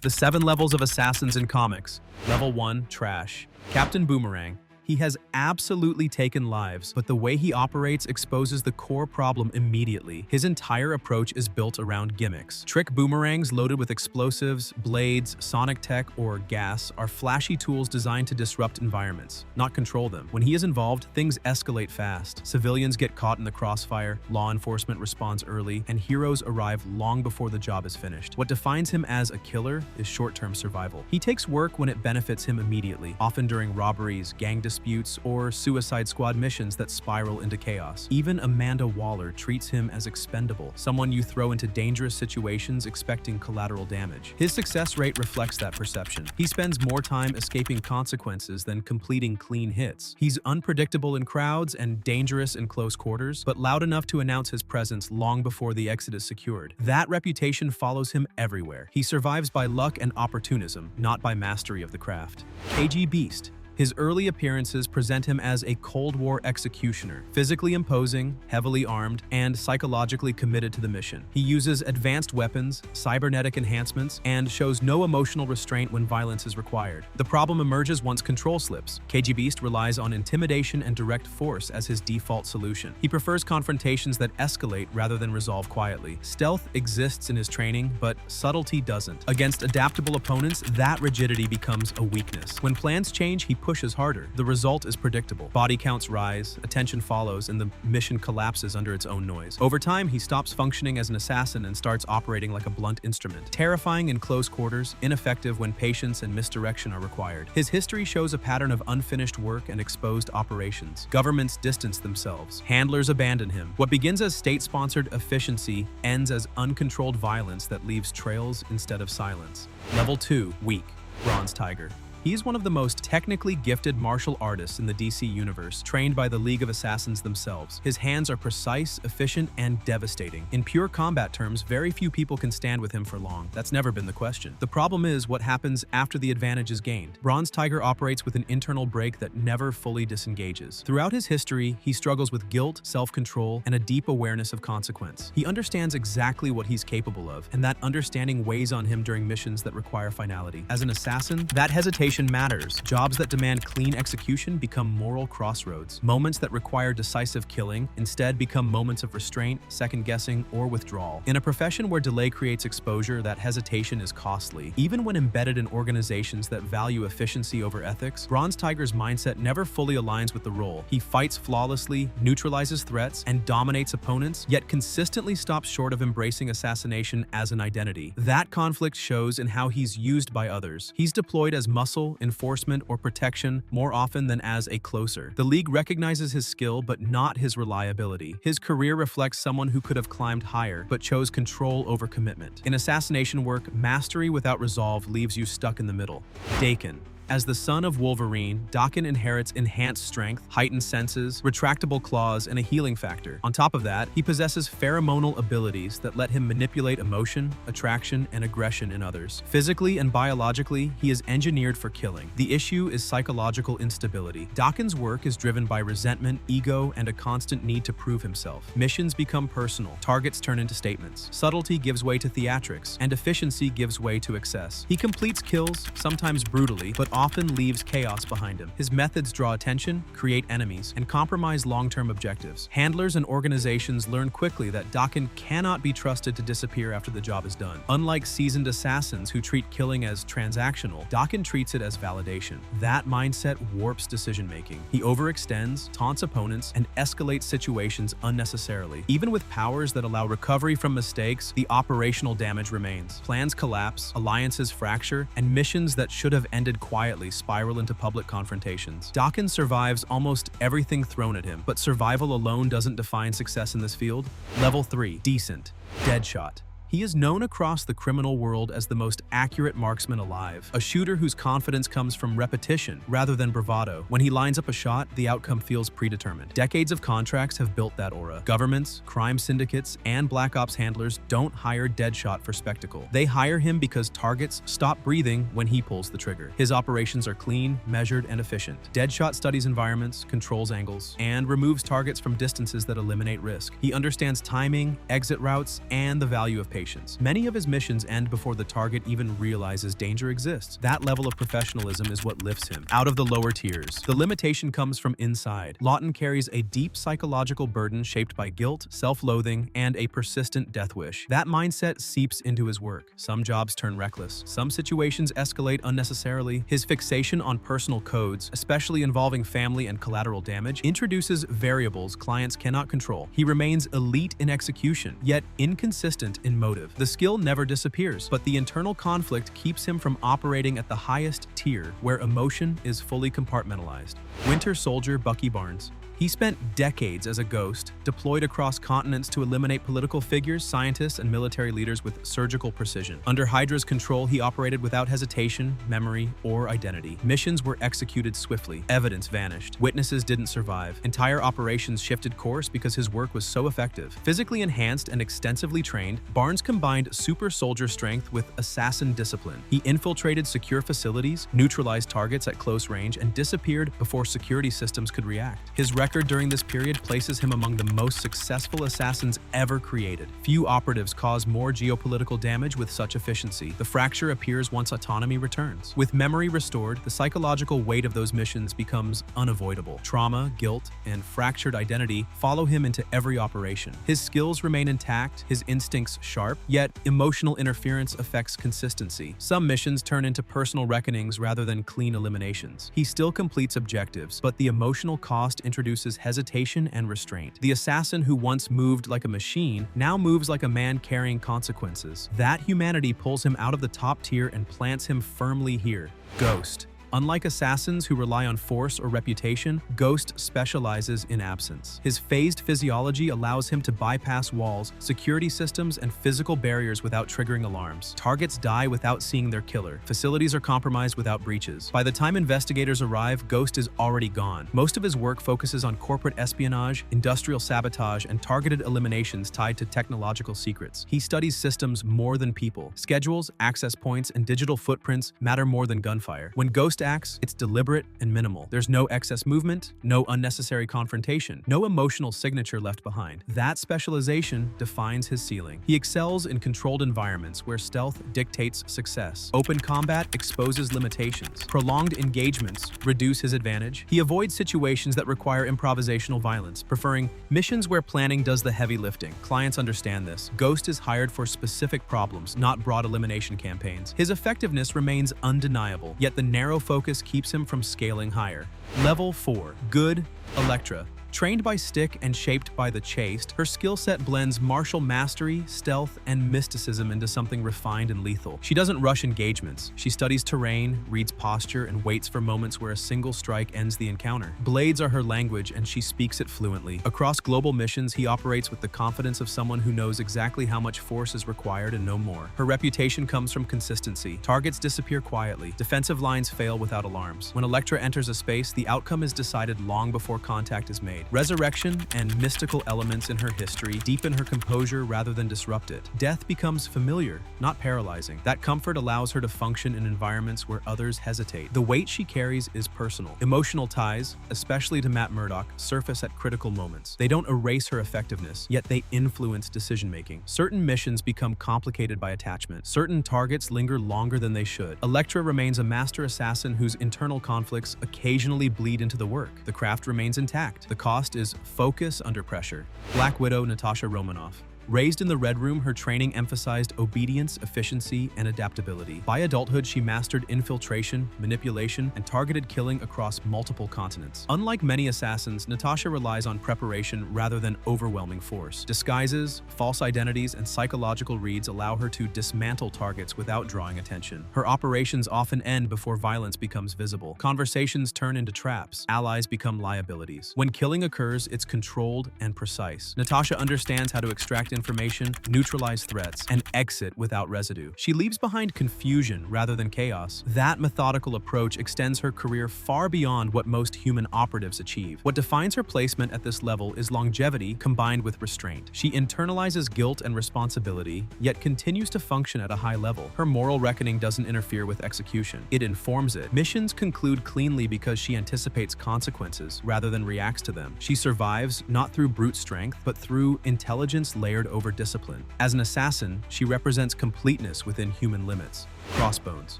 The 7 levels of assassins in comics. Level 1, Trash. Captain Boomerang. He has absolutely taken lives, but the way he operates exposes the core problem immediately. His entire approach is built around gimmicks. Trick boomerangs loaded with explosives, blades, sonic tech, or gas are flashy tools designed to disrupt environments, not control them. When he is involved, things escalate fast. Civilians get caught in the crossfire, law enforcement responds early, and heroes arrive long before the job is finished. What defines him as a killer is short-term survival. He takes work when it benefits him immediately, often during robberies, gang disputes, or Suicide Squad missions that spiral into chaos. Even Amanda Waller treats him as expendable, someone you throw into dangerous situations expecting collateral damage. His success rate reflects that perception. He spends more time escaping consequences than completing clean hits. He's unpredictable in crowds and dangerous in close quarters, but loud enough to announce his presence long before the exit is secured. That reputation follows him everywhere. He survives by luck and opportunism, not by mastery of the craft. KGBeast. His early appearances present him as a Cold War executioner, physically imposing, heavily armed, and psychologically committed to the mission. He uses advanced weapons, cybernetic enhancements, and shows no emotional restraint when violence is required. The problem emerges once control slips. KGBeast relies on intimidation and direct force as his default solution. He prefers confrontations that escalate rather than resolve quietly. Stealth exists in his training, but subtlety doesn't. Against adaptable opponents, that rigidity becomes a weakness. When plans change, he pushes harder. The result is predictable. Body counts rise, attention follows, and the mission collapses under its own noise. Over time, he stops functioning as an assassin and starts operating like a blunt instrument. Terrifying in close quarters, ineffective when patience and misdirection are required. His history shows a pattern of unfinished work and exposed operations. Governments distance themselves. Handlers abandon him. What begins as state-sponsored efficiency ends as uncontrolled violence that leaves trails instead of silence. Level 2, Weak. Bronze Tiger. He's one of the most technically gifted martial artists in the DC universe, trained by the League of Assassins themselves. His hands are precise, efficient, and devastating. In pure combat terms, very few people can stand with him for long. That's never been the question. The problem is what happens after the advantage is gained. Bronze Tiger operates with an internal brake that never fully disengages. Throughout his history, he struggles with guilt, self-control, and a deep awareness of consequence. He understands exactly what he's capable of, and that understanding weighs on him during missions that require finality. As an assassin, that hesitation matters. Jobs that demand clean execution become moral crossroads. Moments that require decisive killing instead become moments of restraint, second-guessing, or withdrawal. In a profession where delay creates exposure, that hesitation is costly. Even when embedded in organizations that value efficiency over ethics, Bronze Tiger's mindset never fully aligns with the role. He fights flawlessly, neutralizes threats, and dominates opponents, yet consistently stops short of embracing assassination as an identity. That conflict shows in how he's used by others. He's deployed as muscle, enforcement, or protection more often than as a closer. The League recognizes his skill, but not his reliability. His career reflects someone who could have climbed higher, but chose control over commitment. In assassination work, mastery without resolve leaves you stuck in the middle. Daken. As the son of Wolverine, Daken inherits enhanced strength, heightened senses, retractable claws, and a healing factor. On top of that, he possesses pheromonal abilities that let him manipulate emotion, attraction, and aggression in others. Physically and biologically, he is engineered for killing. The issue is psychological instability. Daken's work is driven by resentment, ego, and a constant need to prove himself. Missions become personal, targets turn into statements. Subtlety gives way to theatrics, and efficiency gives way to excess. He completes kills, sometimes brutally, but often leaves chaos behind him. His methods draw attention, create enemies, and compromise long-term objectives. Handlers and organizations learn quickly that Daken cannot be trusted to disappear after the job is done. Unlike seasoned assassins who treat killing as transactional, Daken treats it as validation. That mindset warps decision-making. He overextends, taunts opponents, and escalates situations unnecessarily. Even with powers that allow recovery from mistakes, the operational damage remains. Plans collapse, alliances fracture, and missions that should have ended quietly spiral into public confrontations. Daken survives almost everything thrown at him, but survival alone doesn't define success in this field. Level 3, Decent. Deadshot. He is known across the criminal world as the most accurate marksman alive, a shooter whose confidence comes from repetition rather than bravado. When he lines up a shot, the outcome feels predetermined. Decades of contracts have built that aura. Governments, crime syndicates, and Black Ops handlers don't hire Deadshot for spectacle. They hire him because targets stop breathing when he pulls the trigger. His operations are clean, measured, and efficient. Deadshot studies environments, controls angles, and removes targets from distances that eliminate risk. He understands timing, exit routes, and the value of patience. patience. Many of his missions end before the target even realizes danger exists. That level of professionalism is what lifts him out of the lower tiers. The limitation comes from inside. Lawton carries a deep psychological burden shaped by guilt, self-loathing, and a persistent death wish. That mindset seeps into his work. Some jobs turn reckless. Some situations escalate unnecessarily. His fixation on personal codes, especially involving family and collateral damage, introduces variables clients cannot control. He remains elite in execution, yet inconsistent in motive. The skill never disappears, but the internal conflict keeps him from operating at the highest tier, where emotion is fully compartmentalized. Winter Soldier Bucky Barnes. He spent decades as a ghost, deployed across continents to eliminate political figures, scientists, and military leaders with surgical precision. Under Hydra's control, he operated without hesitation, memory, or identity. Missions were executed swiftly. Evidence vanished. Witnesses didn't survive. Entire operations shifted course because his work was so effective. Physically enhanced and extensively trained, Barnes combined super soldier strength with assassin discipline. He infiltrated secure facilities, neutralized targets at close range, and disappeared before security systems could react. His record during this period places him among the most successful assassins ever created. Few operatives cause more geopolitical damage with such efficiency. The fracture appears once autonomy returns. With memory restored, the psychological weight of those missions becomes unavoidable. Trauma, guilt, and fractured identity follow him into every operation. His skills remain intact, his instincts sharp, yet emotional interference affects consistency. Some missions turn into personal reckonings rather than clean eliminations. He still completes objectives, but the emotional cost introduces hesitation and restraint. The assassin who once moved like a machine now moves like a man carrying consequences. That humanity pulls him out of the top tier and plants him firmly here. Ghost. Unlike assassins who rely on force or reputation, Ghost specializes in absence. His phased physiology allows him to bypass walls, security systems, and physical barriers without triggering alarms. Targets die without seeing their killer. Facilities are compromised without breaches. By the time investigators arrive, Ghost is already gone. Most of his work focuses on corporate espionage, industrial sabotage, and targeted eliminations tied to technological secrets. He studies systems more than people. Schedules, access points, and digital footprints matter more than gunfire. When Ghost acts, it's deliberate and minimal. There's no excess movement, no unnecessary confrontation, no emotional signature left behind. That specialization defines his ceiling. He excels in controlled environments where stealth dictates success. Open combat exposes limitations. Prolonged engagements reduce his advantage. He avoids situations that require improvisational violence, preferring missions where planning does the heavy lifting. Clients understand this. Ghost is hired for specific problems, not broad elimination campaigns. His effectiveness remains undeniable, yet the narrow focus keeps him from scaling higher. Level 4. Good Elektra. Trained by Stick and shaped by the Chaste, her skill set blends martial mastery, stealth, and mysticism into something refined and lethal. She doesn't rush engagements. She studies terrain, reads posture, and waits for moments where a single strike ends the encounter. Blades are her language, and she speaks it fluently. Across global missions, he operates with the confidence of someone who knows exactly how much force is required and no more. Her reputation comes from consistency. Targets disappear quietly. Defensive lines fail without alarms. When Elektra enters a space, the outcome is decided long before contact is made. Resurrection and mystical elements in her history deepen her composure rather than disrupt it. Death becomes familiar, not paralyzing. That comfort allows her to function in environments where others hesitate. The weight she carries is personal. Emotional ties, especially to Matt Murdock, surface at critical moments. They don't erase her effectiveness, yet they influence decision-making. Certain missions become complicated by attachment. Certain targets linger longer than they should. Elektra remains a master assassin whose internal conflicts occasionally bleed into the work. The craft remains intact. The cost is focus under pressure. Black Widow Natasha Romanoff. Raised in the Red Room, her training emphasized obedience, efficiency, and adaptability. By adulthood, she mastered infiltration, manipulation, and targeted killing across multiple continents. Unlike many assassins, Natasha relies on preparation rather than overwhelming force. Disguises, false identities, and psychological reads allow her to dismantle targets without drawing attention. Her operations often end before violence becomes visible. Conversations turn into traps. Allies become liabilities. When killing occurs, it's controlled and precise. Natasha understands how to extract information, neutralize threats, and exit without residue. She leaves behind confusion rather than chaos. That methodical approach extends her career far beyond what most human operatives achieve. What defines her placement at this level is longevity combined with restraint. She internalizes guilt and responsibility, yet continues to function at a high level. Her moral reckoning doesn't interfere with execution. It informs it. Missions conclude cleanly because she anticipates consequences rather than reacts to them. She survives not through brute strength, but through intelligence layered over discipline. As an assassin, she represents completeness within human limits. Crossbones.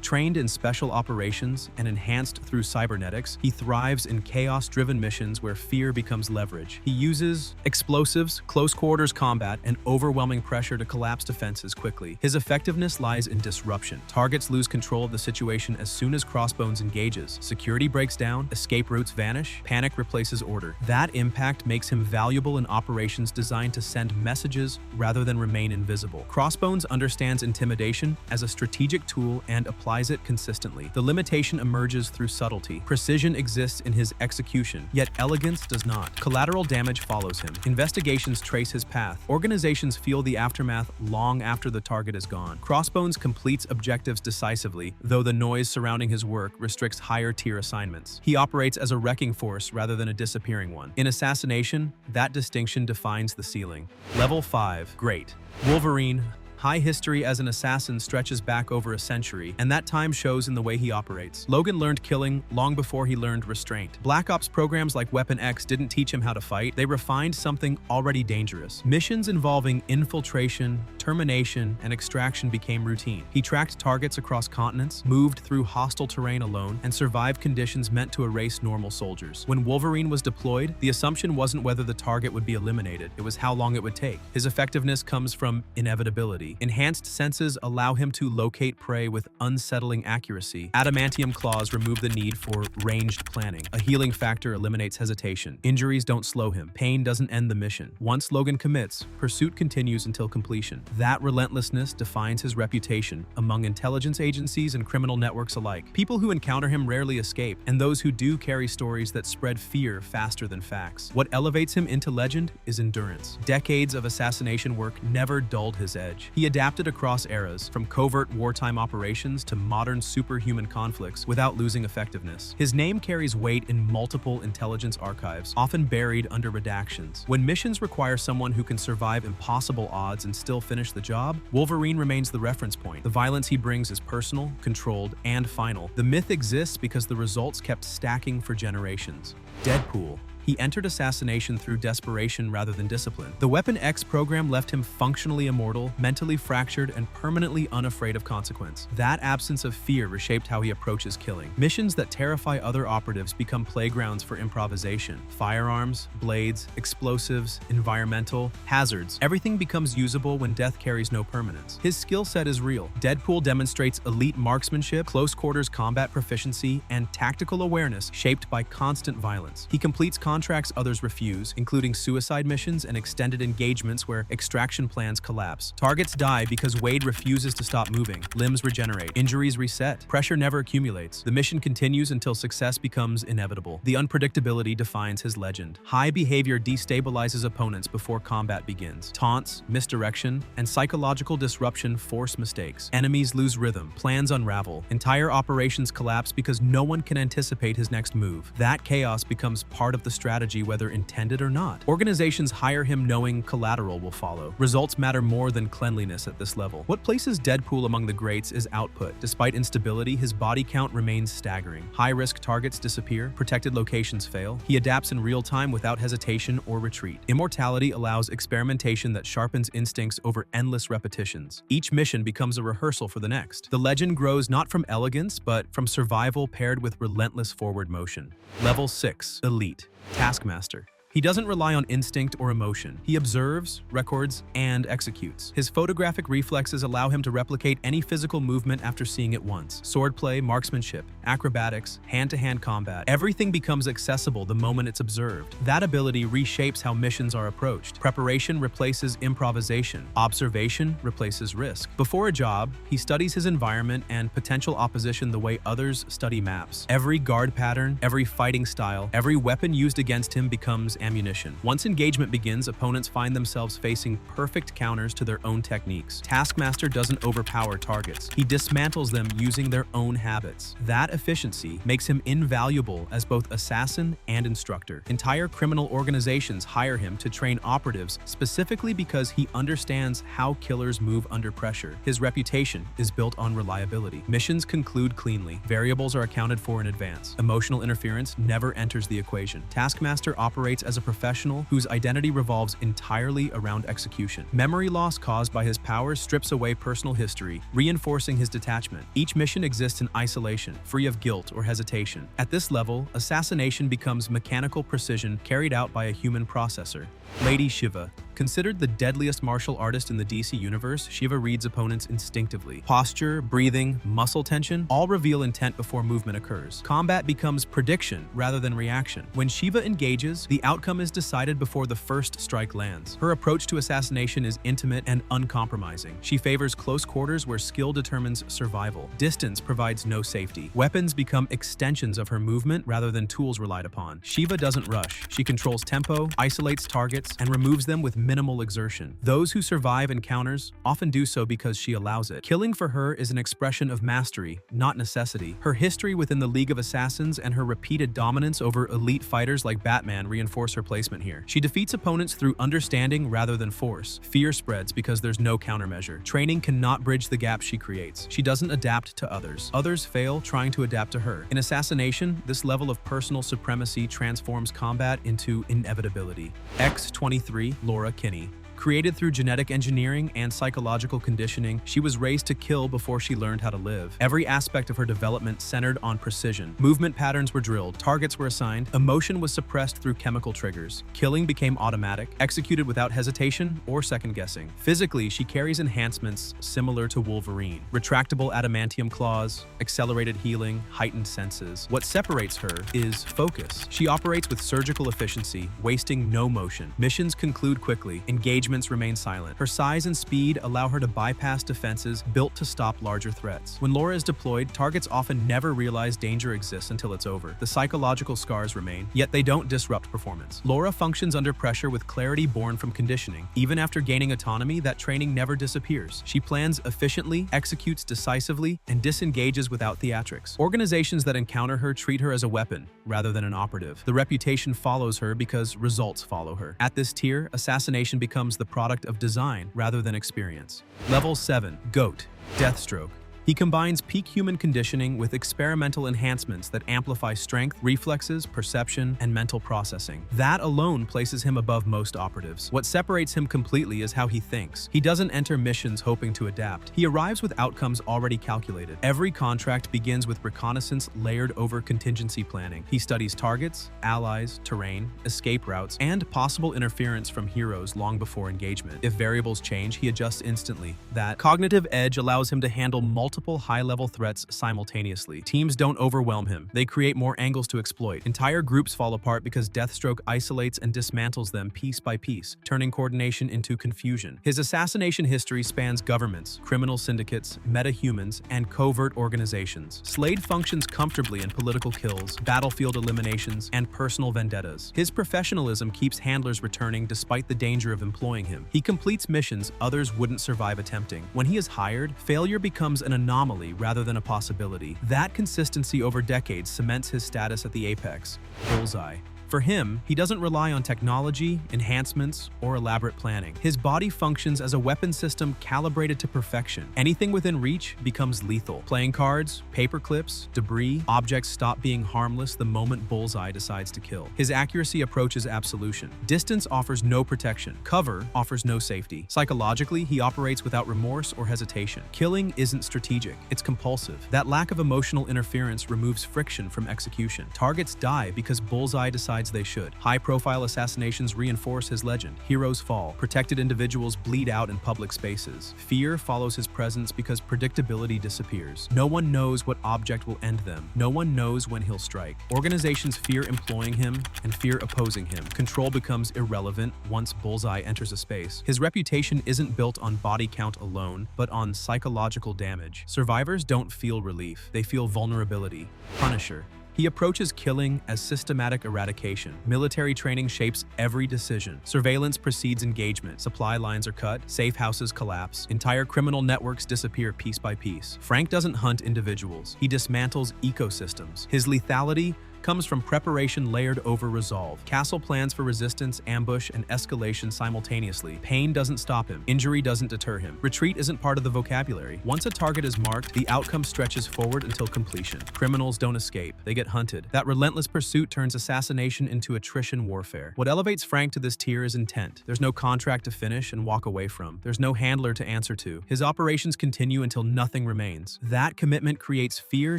Trained in special operations and enhanced through cybernetics, he thrives in chaos-driven missions where fear becomes leverage. He uses explosives, close-quarters combat, and overwhelming pressure to collapse defenses quickly. His effectiveness lies in disruption. Targets lose control of the situation as soon as Crossbones engages. Security breaks down, escape routes vanish, panic replaces order. That impact makes him valuable in operations designed to send messages rather than remain invisible. Crossbones understands intimidation as a strategic tool and applies it consistently. The limitation emerges through subtlety. Precision exists in his execution, yet elegance does not. Collateral damage follows him. Investigations trace his path. Organizations feel the aftermath long after the target is gone. Crossbones completes objectives decisively, though the noise surrounding his work restricts higher-tier assignments. He operates as a wrecking force rather than a disappearing one. In assassination, that distinction defines the ceiling. Level 5. Great. Wolverine. High history as an assassin stretches back over a century, and that time shows in the way he operates. Logan learned killing long before he learned restraint. Black Ops programs like Weapon X didn't teach him how to fight, they refined something already dangerous. Missions involving infiltration, termination, and extraction became routine. He tracked targets across continents, moved through hostile terrain alone, and survived conditions meant to erase normal soldiers. When Wolverine was deployed, the assumption wasn't whether the target would be eliminated, it was how long it would take. His effectiveness comes from inevitability. Enhanced senses allow him to locate prey with unsettling accuracy. Adamantium claws remove the need for ranged planning. A healing factor eliminates hesitation. Injuries don't slow him. Pain doesn't end the mission. Once Logan commits, pursuit continues until completion. That relentlessness defines his reputation among intelligence agencies and criminal networks alike. People who encounter him rarely escape, and those who do carry stories that spread fear faster than facts. What elevates him into legend is endurance. Decades of assassination work never dulled his edge. He adapted across eras, from covert wartime operations to modern superhuman conflicts, without losing effectiveness. His name carries weight in multiple intelligence archives, often buried under redactions. When missions require someone who can survive impossible odds and still finish the job, Wolverine remains the reference point. The violence he brings is personal, controlled, and final. The myth exists because the results kept stacking for generations. Deadpool. He entered assassination through desperation rather than discipline. The Weapon X program left him functionally immortal, mentally fractured, and permanently unafraid of consequence. That absence of fear reshaped how he approaches killing. Missions that terrify other operatives become playgrounds for improvisation. Firearms, blades, explosives, environmental, hazards. Everything becomes usable when death carries no permanence. His skill set is real. Deadpool demonstrates elite marksmanship, close-quarters combat proficiency, and tactical awareness shaped by constant violence. He completes contracts others refuse, including suicide missions and extended engagements where extraction plans collapse. Targets die because Wade refuses to stop moving. Limbs regenerate. Injuries reset. Pressure never accumulates. The mission continues until success becomes inevitable. The unpredictability defines his legend. High behavior destabilizes opponents before combat begins. Taunts, misdirection, and psychological disruption force mistakes. Enemies lose rhythm. Plans unravel. Entire operations collapse because no one can anticipate his next move. That chaos becomes part of the strategy, whether intended or not. Organizations hire him knowing collateral will follow. Results matter more than cleanliness at this level. What places Deadpool among the greats is output. Despite instability, his body count remains staggering. High-risk targets disappear, protected locations fail. He adapts in real time without hesitation or retreat. Immortality allows experimentation that sharpens instincts over endless repetitions. Each mission becomes a rehearsal for the next. The legend grows not from elegance, but from survival paired with relentless forward motion. Level 6. Elite. Taskmaster. He doesn't rely on instinct or emotion. He observes, records, and executes. His photographic reflexes allow him to replicate any physical movement after seeing it once. Swordplay, marksmanship, acrobatics, hand-to-hand combat. Everything becomes accessible the moment it's observed. That ability reshapes how missions are approached. Preparation replaces improvisation. Observation replaces risk. Before a job, he studies his environment and potential opposition the way others study maps. Every guard pattern, every fighting style, every weapon used against him becomes ammunition. Once engagement begins, opponents find themselves facing perfect counters to their own techniques. Taskmaster doesn't overpower targets. He dismantles them using their own habits. That efficiency makes him invaluable as both assassin and instructor. Entire criminal organizations hire him to train operatives specifically because he understands how killers move under pressure. His reputation is built on reliability. Missions conclude cleanly. Variables are accounted for in advance. Emotional interference never enters the equation. Taskmaster operates as a professional whose identity revolves entirely around execution. Memory loss caused by his powers strips away personal history, reinforcing his detachment. Each mission exists in isolation, free of guilt or hesitation. At this level, assassination becomes mechanical precision carried out by a human processor. Lady Shiva. Considered the deadliest martial artist in the DC universe, Shiva reads opponents instinctively. Posture, breathing, muscle tension all reveal intent before movement occurs. Combat becomes prediction rather than reaction. When Shiva engages, the outcome is decided before the first strike lands. Her approach to assassination is intimate and uncompromising. She favors close quarters where skill determines survival. Distance provides no safety. Weapons become extensions of her movement rather than tools relied upon. Shiva doesn't rush. She controls tempo, isolates targets, and removes them with minimal exertion. Those who survive encounters often do so because she allows it. Killing for her is an expression of mastery, not necessity. Her history within the League of Assassins and her repeated dominance over elite fighters like Batman reinforce her placement here. She defeats opponents through understanding rather than force. Fear spreads because there's no countermeasure. Training cannot bridge the gap she creates. She doesn't adapt to others. Others fail trying to adapt to her. In assassination, this level of personal supremacy transforms combat into inevitability. X-23, Laura Kinney. Created through genetic engineering and psychological conditioning, she was raised to kill before she learned how to live. Every aspect of her development centered on precision. Movement patterns were drilled, targets were assigned, emotion was suppressed through chemical triggers. Killing became automatic, executed without hesitation or second-guessing. Physically, she carries enhancements similar to Wolverine. Retractable adamantium claws, accelerated healing, heightened senses. What separates her is focus. She operates with surgical efficiency, wasting no motion. Missions conclude quickly, engagements remain silent. Her size and speed allow her to bypass defenses built to stop larger threats. When Laura is deployed, targets often never realize danger exists until it's over. The psychological scars remain, yet they don't disrupt performance. Laura functions under pressure with clarity born from conditioning. Even after gaining autonomy, that training never disappears. She plans efficiently, executes decisively, and disengages without theatrics. Organizations that encounter her treat her as a weapon rather than an operative. The reputation follows her because results follow her. At this tier, assassination becomes the product of design rather than experience. Level 7. GOAT. Deathstroke. He combines peak human conditioning with experimental enhancements that amplify strength, reflexes, perception, and mental processing. That alone places him above most operatives. What separates him completely is how he thinks. He doesn't enter missions hoping to adapt. He arrives with outcomes already calculated. Every contract begins with reconnaissance layered over contingency planning. He studies targets, allies, terrain, escape routes, and possible interference from heroes long before engagement. If variables change, he adjusts instantly. That cognitive edge allows him to handle multiple high-level threats simultaneously. Teams don't overwhelm him. They create more angles to exploit. Entire groups fall apart because Deathstroke isolates and dismantles them piece by piece, turning coordination into confusion. His assassination history spans governments, criminal syndicates, metahumans, and covert organizations. Slade functions comfortably in political kills, battlefield eliminations, and personal vendettas. His professionalism keeps handlers returning despite the danger of employing him. He completes missions others wouldn't survive attempting. When he is hired, failure becomes an anomaly rather than a possibility. That consistency over decades cements his status at the apex. Bullseye. For him, he doesn't rely on technology, enhancements, or elaborate planning. His body functions as a weapon system calibrated to perfection. Anything within reach becomes lethal. Playing cards, paper clips, debris, objects stop being harmless the moment Bullseye decides to kill. His accuracy approaches absolution. Distance offers no protection. Cover offers no safety. Psychologically, he operates without remorse or hesitation. Killing isn't strategic, it's compulsive. That lack of emotional interference removes friction from execution. Targets die because Bullseye decides they should. High-profile assassinations reinforce his legend. Heroes fall. Protected individuals bleed out in public spaces. Fear follows his presence because predictability disappears. No one knows what object will end them. No one knows when he'll strike. Organizations fear employing him and fear opposing him. Control becomes irrelevant once Bullseye enters a space. His reputation isn't built on body count alone, but on psychological damage. Survivors don't feel relief. They feel vulnerability. Punisher. He approaches killing as systematic eradication. Military training shapes every decision. Surveillance precedes engagement. Supply lines are cut. Safe houses collapse. Entire criminal networks disappear piece by piece. Frank doesn't hunt individuals. He dismantles ecosystems. His lethality comes from preparation layered over resolve. Castle plans for resistance, ambush, and escalation simultaneously. Pain doesn't stop him. Injury doesn't deter him. Retreat isn't part of the vocabulary. Once a target is marked, the outcome stretches forward until completion. Criminals don't escape. They get hunted. That relentless pursuit turns assassination into attrition warfare. What elevates Frank to this tier is intent. There's no contract to finish and walk away from. There's no handler to answer to. His operations continue until nothing remains. That commitment creates fear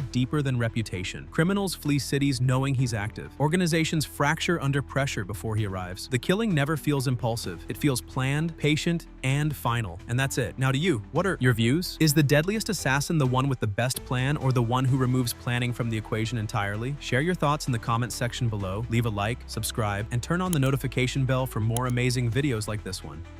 deeper than reputation. Criminals flee cities knowing he's active. Organizations fracture under pressure before he arrives. The killing never feels impulsive. It feels planned, patient, and final. And that's it. Now to you, what are your views? Is the deadliest assassin the one with the best plan or the one who removes planning from the equation entirely? Share your thoughts in the comments section below. Leave a like, subscribe, and turn on the notification bell for more amazing videos like this one.